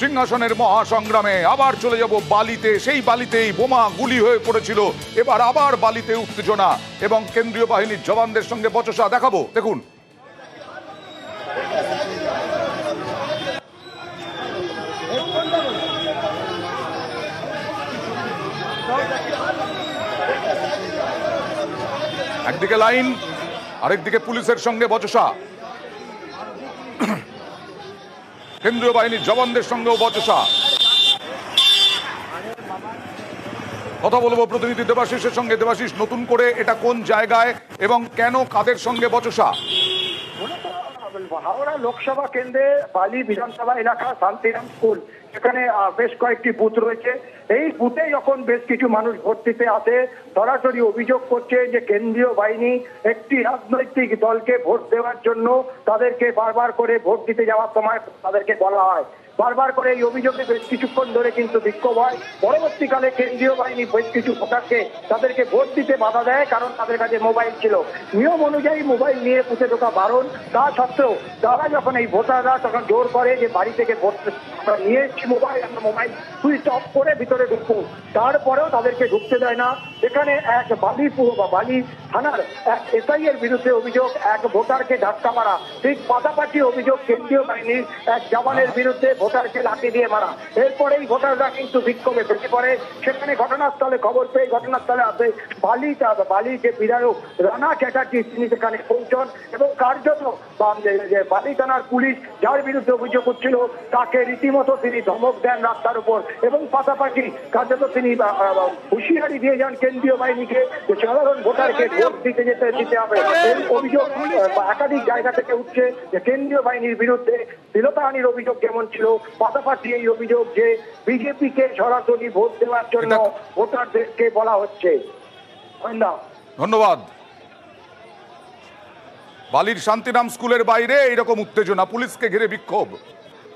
সিংহাসনের মহাসংগ্রামে আবার চলে যাব বালিতে। সেই বালিতেই বোমা গুলি হয়ে পড়েছিল, এবার আবার বালিতে উত্তেজনা এবং কেন্দ্রীয় বাহিনীর জওয়ানদের সঙ্গে বচসা দেখাবো, দেখুন। একদিকে লাইন, আরেকদিকে পুলিশের সঙ্গে বচসা, কেন্দ্রীয় বাহিনীর জওয়ানদের সঙ্গেও বচসা। কথা বলবো প্রতিনিধি দেবাশিসের সঙ্গে। দেবাশিস, নতুন করে এটা কোন জায়গায় এবং কেন কাদের সঙ্গে বচসা? হাওড়া লোকসভা কেন্দ্রে বালি বিধানসভা এলাকা শান্তিরাম স্কুল, সেখানে বেশ কয়েকটি বুথ রয়েছে। এই বুথে যখন বেশ কিছু মানুষ ভোট দিতে আসে, সরাসরি অভিযোগ করছে যে কেন্দ্রীয় বাহিনী একটি রাজনৈতিক দলকে ভোট দেওয়ার জন্য তাদেরকে বারবার করে ভোট দিতে যাওয়ার সময় তাদেরকে বলা হয়। বারবার করে এই অভিযোগে বেশ কিছুক্ষণ ধরে কিন্তু বিক্ষোভ হয়। পরবর্তীকালে কেন্দ্রীয় বাহিনী বেশ কিছু ভোটারকে তাদেরকে ভোট দিতে বাধা দেয়, কারণ তাদের কাছে মোবাইল ছিল। নিয়ম অনুযায়ী মোবাইল নিয়ে বুথে ঢোকা বারণ। তা সত্ত্বেও তারা যখন এই ভোটাররা তখন জোর করে যে বাড়ি থেকে ভোট আমরা নিয়ে এসেছি মোবাইল, আমরা মোবাইল সুইচ অফ করে ভিতরে ঢুকবো, তারপরেও তাদেরকে ঢুকতে দেয় না। এখানে এক বালি থানার এক এসআই এর বিরুদ্ধে অভিযোগ, এক ভোটারকে ধাক্কা মারা। ঠিক পাশাপাশি অভিযোগ কেন্দ্রীয় বাহিনীর এক জওয়ানের বিরুদ্ধে ভোটারকে লাঠি দিয়ে মারা। এরপরেই ভোটাররা কিন্তু বিক্ষোভে ফেটে পড়ে। সেখানে ঘটনাস্থলে খবর পেয়ে ঘটনাস্থলে আসে বালি যে বিধায়ক রানা চ্যাটার্জি, তিনি সেখানে পৌঁছন এবং কার্যত বালি থানার পুলিশ যার বিরুদ্ধে অভিযোগ হচ্ছিল তাকে রীতিমতো তিনি ধমক দেন রাস্তার উপর, এবং পাশাপাশি কার্যত তিনি হুঁশিয়ারি দিয়ে যান কেন্দ্রীয় বাহিনীকে যে সাধারণ ভোটারকে ভোট দিতে হবে। এই অভিযোগ একাধিক জায়গা থেকে উঠছে যে কেন্দ্রীয় বাহিনীর বিরুদ্ধে শ্লীলতাহানির অভিযোগ যেমন ছিল, পাশাপাশি এই অভিযোগ যে বিজেপিকে সরাসরি ভোট দেওয়ার জন্য ভোটারদেরকে বলা হচ্ছে। ধন্যবাদ। বালির শান্তিরাম স্কুলের বাইরে এইরকম উত্তেজনা, পুলিশকে ঘিরে বিক্ষোভ।